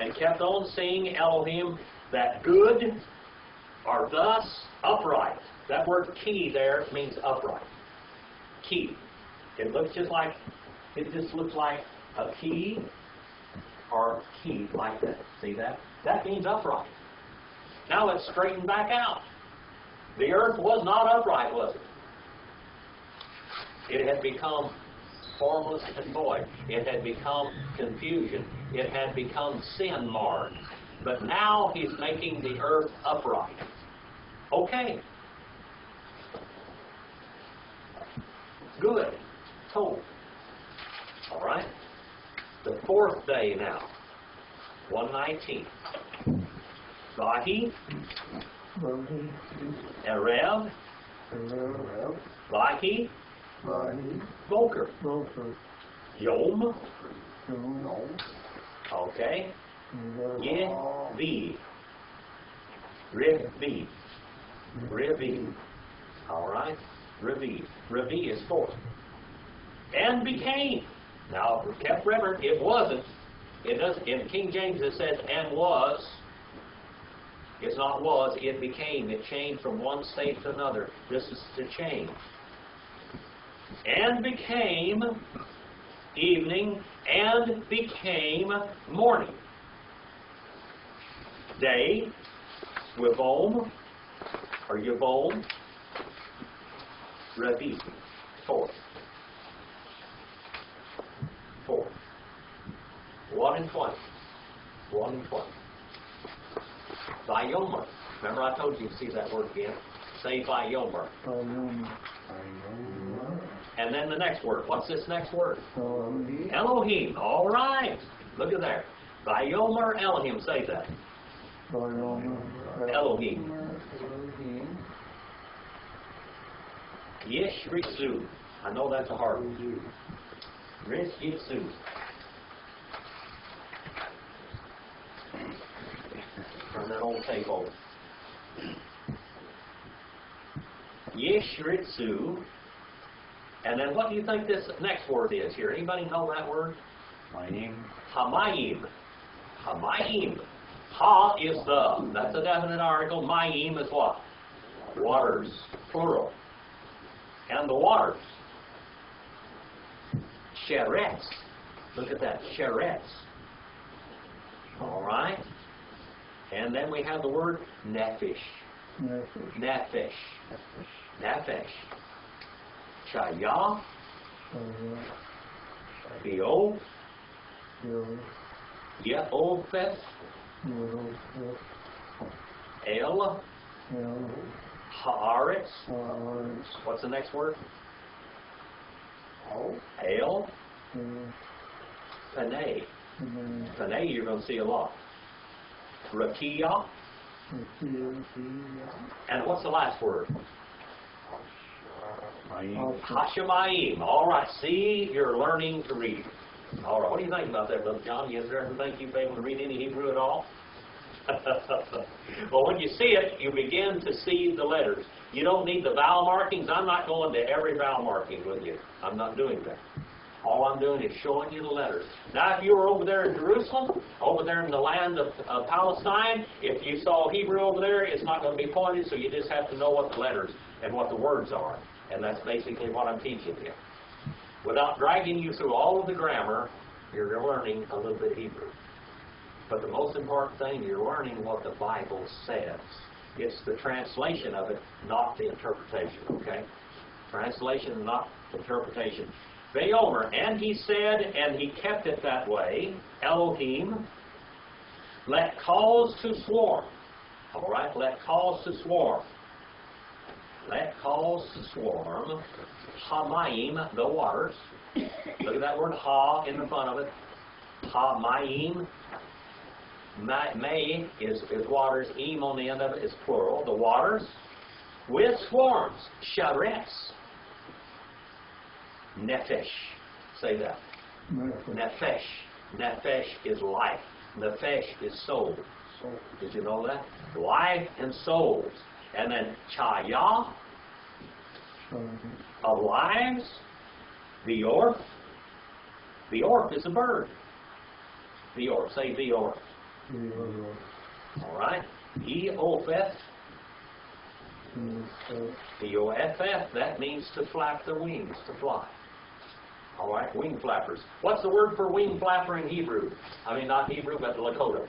and kept on seeing Elohim that good are thus upright. That word key there means upright. Key. It just looks like a key or key like that. See that? That means upright. Now let's straighten back out. The earth was not upright, was it? It had become formless and void. It had become confusion. It had become sin-marred. But now he's making the earth upright. Okay. Good. Told. All right. The fourth day now. 119. Vahi, Vahi, Erev, Erev, Vahi, Vahi, Volker, Volker, Yom, Yom, okay, Erev, Yevi, Revi, Revi, all right, Revi. Revi is fourth. And became. Now, kept reverent, it wasn't. It does. In King James it says, and was. It's not was, it became. It changed from one state to another. This is the change. And became evening, and became morning. Day, Wivom, or Yavom, Revi, fourth. 1 and 20. 1 and 20. Vayomer. Remember I told you to see that word again. Say Vayomer. Vayom, And then the next word. What's this next word? Elohim, Elohim. All right. Look at there. Vayomer Elohim. Say that. Vayom, Elohim. Elohim, Yeshritzu. I know that's a hard one. Rishitzu. Turn that old tape over. Yeshritzu. And then what do you think this next word is here? Anybody know that word? Mayim. Hamayim. Hamayim. Ha is the. That's a definite article. Mayim is what? Waters. Plural. And the waters. Sheretz. Look at that. Sheretz. All right. And then we have the word nephesh. Nefesh, Nephesh. Nephesh. Chaya. Shaya, Be'ov. Yod, Ye'opheth. Yod, El. El, Haaretz. Haaretz, What's the next word? Oh, El. El, Panay. Amen, Panay you're going to see a lot. Rakia. Rakia, And what's the last word? Mayim. Hashemayim. All right. See, you're learning to read. All right. What do you think about that, Brother John? Is there anything you've been able to read any Hebrew at all? Well, when you see it, you begin to see the letters. You don't need the vowel markings. I'm not going to every vowel marking with you. I'm not doing that. All I'm doing is showing you the letters. Now, if you were over there in Jerusalem, over there in the land of Palestine, if you saw Hebrew over there, it's not going to be pointed, so you just have to know what the letters and what the words are. And that's basically what I'm teaching you. Without dragging you through all of the grammar, you're learning a little bit of Hebrew. But the most important thing, you're learning what the Bible says. It's the translation of it, not the interpretation, okay? Translation, not interpretation. Vayomer, and he said, and he kept it that way, Elohim, let cause to swarm. All right, let cause to swarm. Let cause to swarm. Hamayim, the waters. Look at that word ha in the front of it. Hamayim. May is waters. Im on the end of it is plural. The waters with swarms. Sharetz. Nefesh. Say that. Nefesh. Nefesh is life. Nefesh is soul. Did you know that? Life and souls. And then chaya, of lives. Viorf. Viorf is a bird. Viorf. Say Viorf. All right. Eof. Eoff. That means to flap the wings, to fly. All right. Wing flappers. What's the word for wing flapper in Hebrew? I mean, not Hebrew, but Lakota.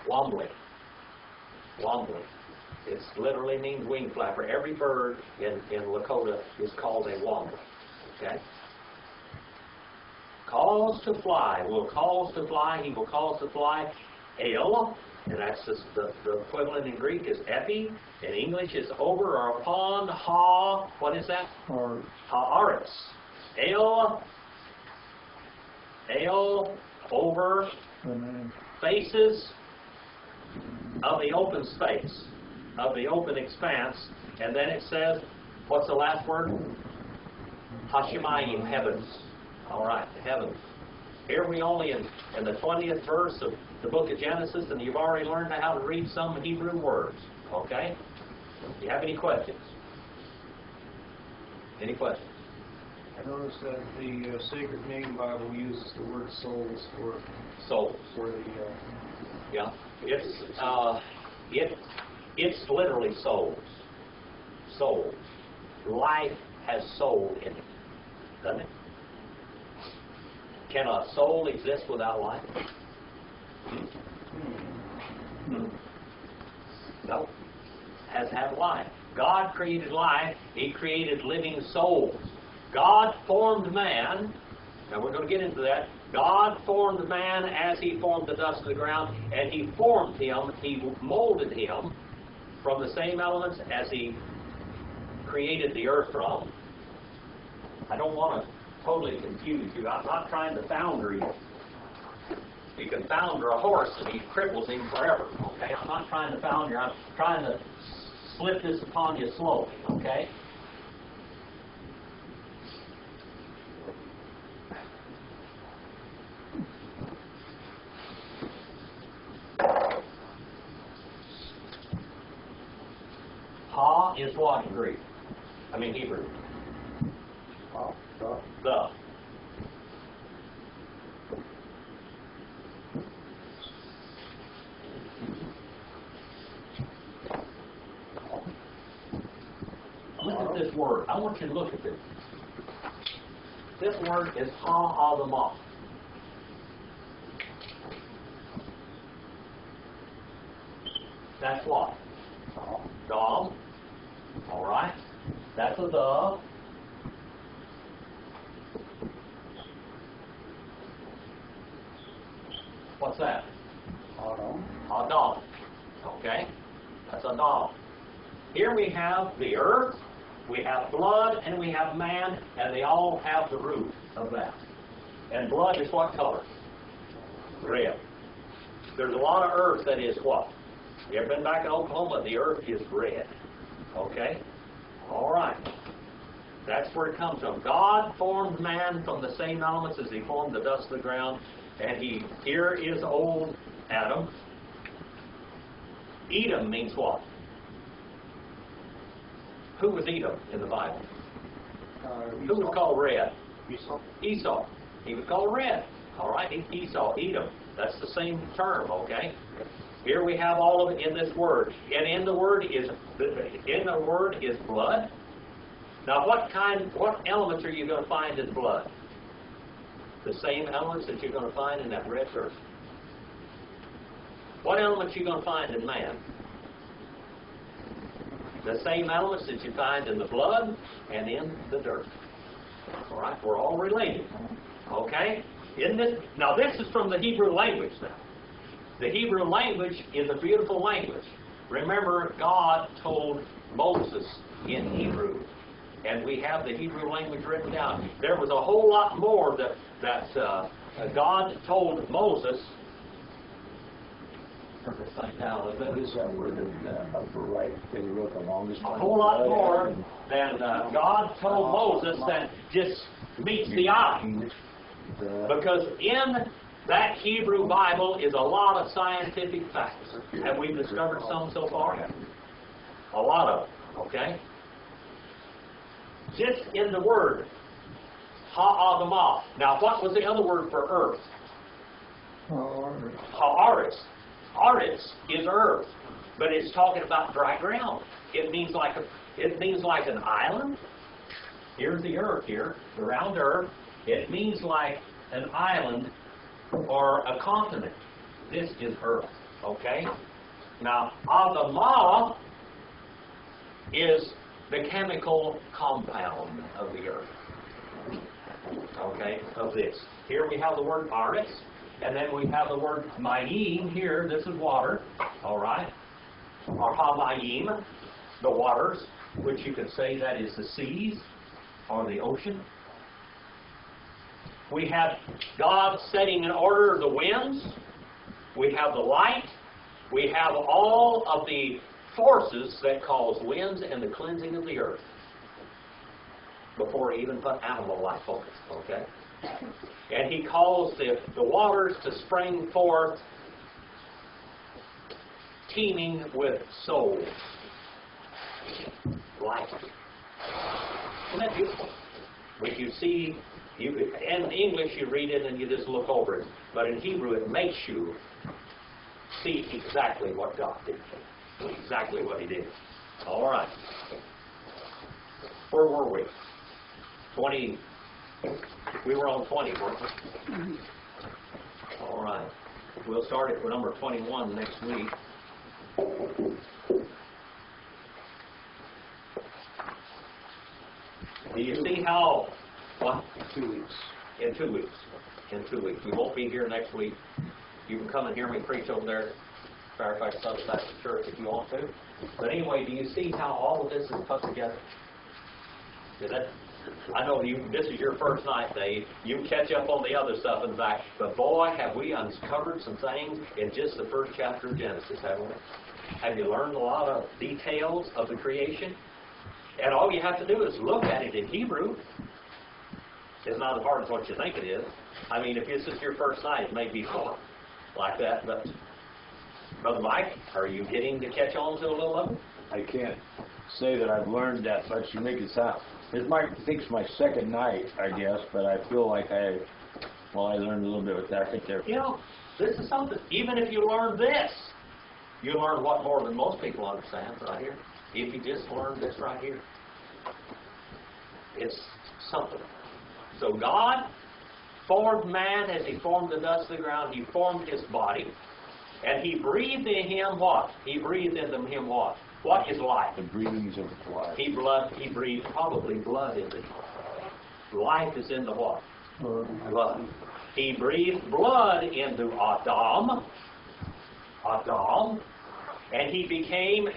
Wombly. Wombly. It literally means wing flapper. Every bird in Lakota is called a wombly. Okay? Cause to fly. Will cause to fly. He will cause to fly. El, and that's the equivalent in Greek is epi. In English is over or upon. Ha. What is that? Haaretz. El over faces of the open space, of the open expanse, and then it says, what's the last word? Hashemayim, heavens. All right, the heavens. Here we only in the 20th verse of the book of Genesis, and you've already learned how to read some Hebrew words. Okay? Do you have any questions? Any questions? I noticed that the Sacred Name Bible uses the word souls for Souls. for the Yeah. It's literally souls. Souls. Life has soul in it, doesn't it? Can a soul exist without life? No. Has had life. God created life. He created living souls. God formed man. Now we're going to get into that. God formed man as He formed the dust of the ground, and He formed him, He molded him from the same elements as He created the earth from. I don't want to totally confuse you. I'm not trying to founder you. You can founder a horse and he cripples him forever. Okay? I'm not trying to founder you. I'm trying to slip this upon you slowly. Okay? Ha is what in Greek? I mean Hebrew. The. Look at this word. I want you to look at this. This word is ha-adamah. That's what? Dom. All right. That's a the. What's that? Adam. Okay? That's Adam. Here we have the earth, we have blood, and we have man, and they all have the root of that. And blood is what color? Red. There's a lot of earth that is what? You ever been back in Oklahoma? The earth is red. Okay? All right. That's where it comes from. God formed man from the same elements as He formed the dust of the ground. And here is old Adam. Edom means what? Who was Edom in the Bible? Who was called red? Esau. He was called red. All right, Esau, Edom. That's the same term, okay? Here we have all of it in this word. And in the word is blood. Now what elements are you going to find in blood? The same elements that you're going to find in that red earth. What elements are you going to find in man? The same elements that you find in the blood and in the dirt. All right, we're all related. Okay? Now this is from the Hebrew language now. The Hebrew language is a beautiful language. Remember, God told Moses in Hebrew, and we have the Hebrew language written down. There was a whole lot more that God told Moses. A whole lot more than God told Moses than just meets the eye. Because in that Hebrew Bible is a lot of scientific facts. Have we discovered some so far? A lot of them, okay? Just in the word, ha'adamah. Now, what was the other word for earth? Ha'aretz. Aretz is earth, but it's talking about dry ground. It means like an island. Here's the earth here, the round earth. It means like an island or a continent. This is earth, okay? Now, Adamah is the chemical compound of the earth, okay, of this. Here we have the word Aretz, and then we have the word Mayim here. This is water, all right? Or Ha-Mayim, the waters, which you could say that is the seas or the ocean. We have God setting in order the winds. We have the light. We have all of the forces that cause winds and the cleansing of the earth before he even put animal life on it, okay? And he calls the waters to spring forth teeming with souls. Life. Isn't that beautiful? When you see, in English you read it and you just look over it, but in Hebrew it makes you see exactly what God did. Exactly what he did. All right. Where were we? 20. We were on 20, weren't we? All right. We'll start at number 21 next week. Do you see how? What? 2 weeks. In 2 weeks. In 2 weeks. We won't be here next week. You can come and hear me preach over there at Fairfax Southern Baptist Church if you want to. But anyway, do you see how all of this is put together? Is that? I know this is your first night, Dave. You can catch up on the other stuff in the back. But boy, have we uncovered some things in just the first chapter of Genesis, haven't we? Have you learned a lot of details of the creation? And all you have to do is look at it in Hebrew. It's not as hard as what you think it is. I mean, if this is your first night, it may be like that. But, Brother Mike, are you getting to catch on to a little of it? I can't say that I've learned that much. You make it sound. I think it's my second night, I guess, but I feel like I learned a little bit with that right there. You know, this is something. Even if you learn this, you learn what more than most people understand right here. If you just learn this right here. It's something. So God formed man as he formed the dust of the ground. He formed his body. And he breathed in him what? He breathed into him what? What is life? The breathings of life. He breathed probably blood into him. Life is in the what? Blood. He breathed blood into Adam, and he became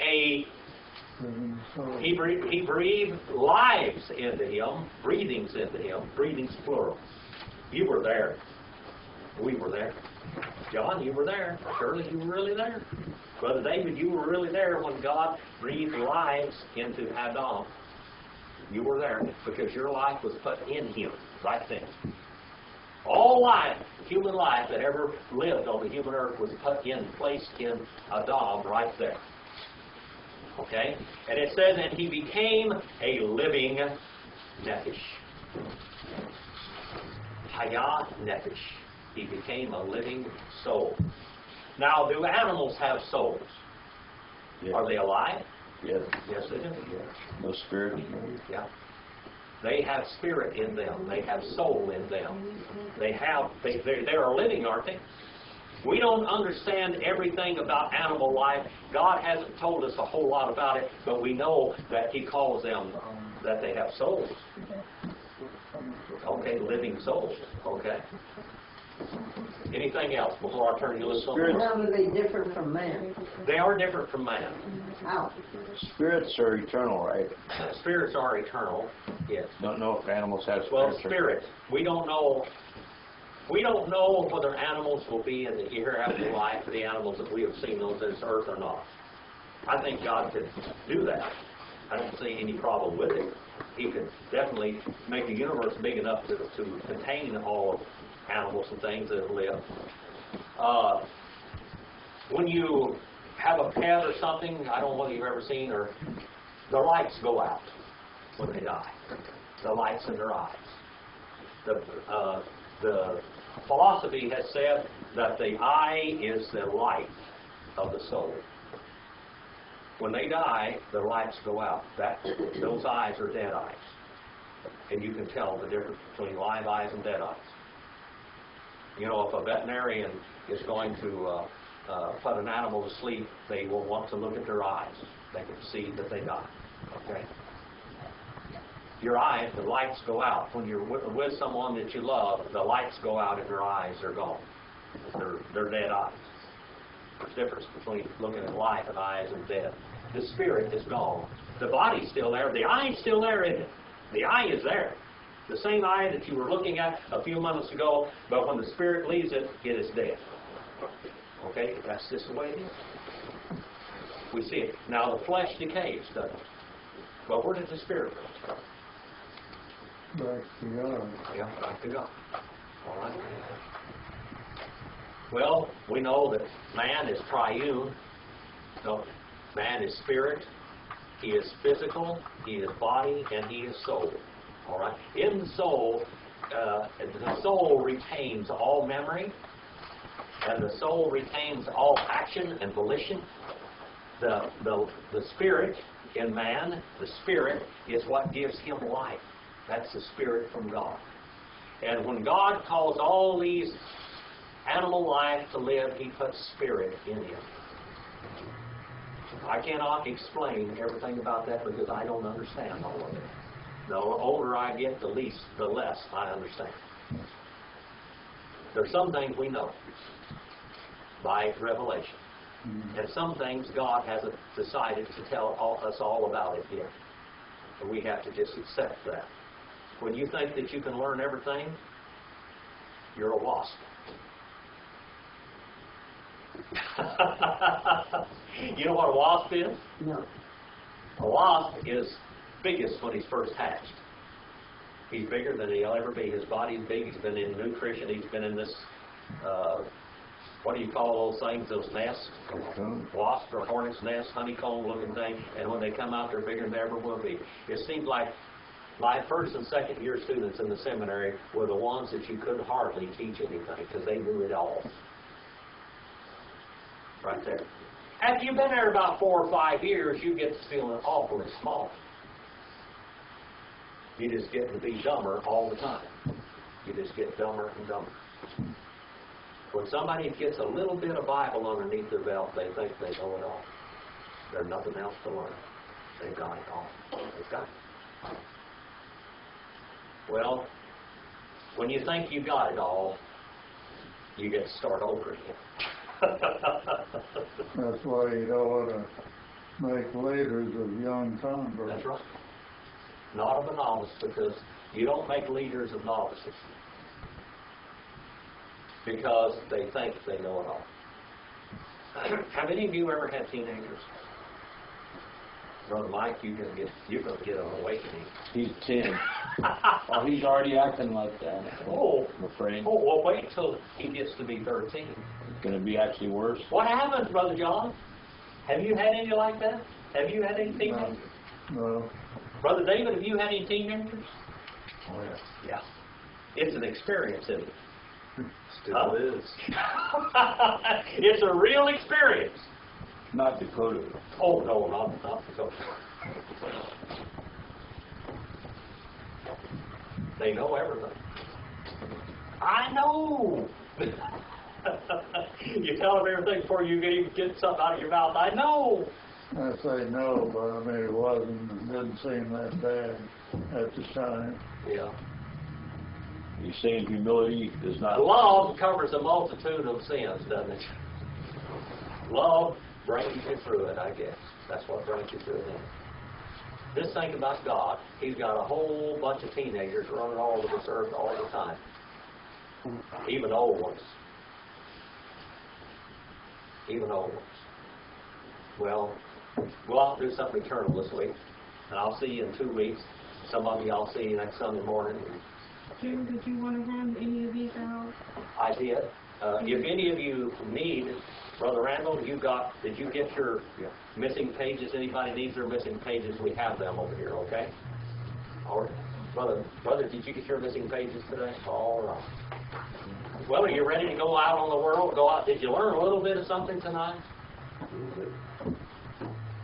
he breathed lives into him, breathings into him, breathings plural. You were there. We were there. John, you were there. Shirley, you were really there. Brother David, you were really there when God breathed lives into Adam. You were there because your life was put in him right then. All life, human life that ever lived on the human earth was placed in Adam right there. Okay? And it says, and he became a living nephesh. Hayah nephesh. He became a living soul. Now, do animals have souls? Yes. Are they alive? Yes. Yes, they do. No spirit. Yeah. They have spirit in them. They have soul in them. They are living, aren't they? We don't understand everything about animal life. God hasn't told us a whole lot about it, but we know that he calls them, that they have souls. Okay, living souls. Okay. Anything else before I turn you to something? How do they differ from man? They are different from man. How? Spirits are eternal, right? Spirits are eternal. Yes. Don't know if animals have spirits. Well, spirit. We don't know. We don't know whether animals will be in the hereafter life, the animals that we have seen on this earth or not. I think God could do that. I don't see any problem with it. he could definitely make the universe big enough to contain all of animals and things that live. When you have a pet or something, I don't know whether you've ever seen, or the lights go out when they die. The lights in their eyes. The philosophy has said that the eye is the light of the soul. When they die, the lights go out. Those eyes are dead eyes. And you can tell the difference between live eyes and dead eyes. You know, if a veterinarian is going to put an animal to sleep, they will want to look at their eyes. They can see that they die. Okay? Your eyes, the lights go out. When you're with someone that you love, the lights go out in their eyes, they're gone. They're dead eyes. There's a difference between looking at life and eyes and death. The spirit is gone. The body's still there. The eye's still there, isn't it? The eye is there. The same eye that you were looking at a few moments ago, but when the spirit leaves it, it is dead. Okay? That's just the way it is. We see it. Now the flesh decays, doesn't it? But where did the spirit go? Back to God. Yeah, back to God. All right. Well, we know that man is triune. So man is spirit, he is physical, he is body, and he is soul. All right. In the soul retains all memory, and the soul retains all action and volition. The spirit in man, the spirit is what gives him life. That's the spirit from God. And when God calls all these animal life to live, he puts spirit in him. I cannot explain everything about that because I don't understand all of it. The older I get, the less I understand. There's some things we know by revelation. And some things God hasn't decided to tell us all about it yet. And we have to just accept that. When you think that you can learn everything, you're a wasp. You know what a wasp is? No. A wasp is biggest when he's first hatched. He's bigger than he'll ever be. His body's big. He's been in nutrition. He's been in this, what do you call those things, those nests? Wasp or hornet's nest, honeycomb looking thing. And when they come out, they're bigger than they ever will be. It seems like my first and second year students in the seminary were the ones that you could hardly teach anything because they knew it all. Right there. After you've been there about 4 or 5 years, you get to feeling awfully small. You just get to be dumber all the time. You just get dumber and dumber. When somebody gets a little bit of Bible underneath their belt, they think they know it all. There's nothing else to learn. They've got it all. They've got it. Well, when you think you've got it all, you get to start over again. That's why you don't want to make leaders of young converts. That's right. Not of a novice, because you don't make leaders of novices. Because they think they know it all. Have any of you ever had teenagers? Brother Mike, you're gonna get an awakening. He's 10. Oh, he's already acting like that. Oh, I'm afraid. Oh, well, wait till he gets to be 13. It's going to be actually worse. What happens, Brother John? Have you had any like that? Have you had any teenagers? No. Brother David, have you had any teenagers? Oh, yeah. Yeah. It's an experience, isn't it? Still is. It's a real experience. Not Dakota. Oh, no, not so. They know everything. I know. You tell them everything before you even get something out of your mouth. I know. I say no, but I mean it didn't seem that bad at the time. Yeah. He's saying humility is not... Love covers a multitude of sins, doesn't it? Love brings you through it, I guess. That's what brings you through it. Just think about God. He's got a whole bunch of teenagers running all over this earth all the time. Even old ones. Even old ones. Well, go out and do something eternal this week. And I'll see you in 2 weeks. Some of you I'll see you next Sunday morning. Jim, did you want to hand any of these out? I did. If any of you need, Brother Randall, did you get your missing pages? Anybody needs their missing pages? We have them over here, okay? All right. Brother, did you get your missing pages today? All right. Well, are you ready to go out on the world? Go out. Did you learn a little bit of something tonight?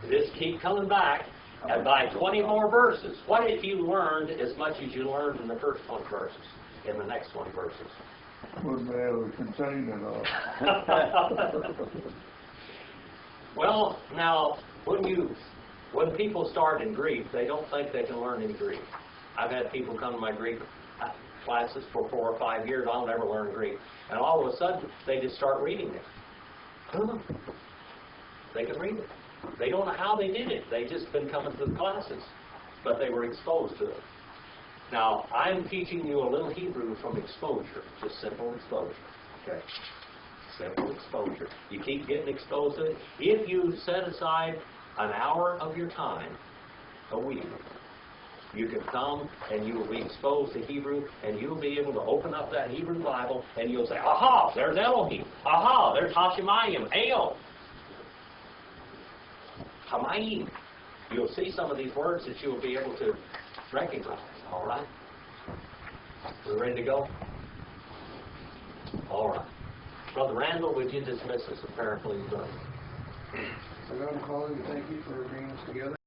Just keep coming back. And by 20 more verses, what if you learned as much as you learned in the first 20 verses, in the next 20 verses? Wouldn't be able to contain it all. Well, now, when people start in Greek, they don't think they can learn any Greek. I've had people come to my Greek classes for 4 or 5 years. I'll never learn Greek. And all of a sudden, they just start reading it. They can read it. They don't know how they did it. They just been coming to the classes, but they were exposed to it. Now, I'm teaching you a little Hebrew from exposure, just simple exposure. Okay? Simple exposure. You keep getting exposed to it. If you set aside an hour of your time a week, you can come and you will be exposed to Hebrew, and you'll be able to open up that Hebrew Bible, and you'll say, aha, there's Elohim. Aha, there's Hashemayim. Hail. Hamayim. You'll see some of these words that you'll be able to recognize. All right? We're ready to go? All right. Brother Randall, would you dismiss us? Apparently, So I'm calling to thank you for bringing us together.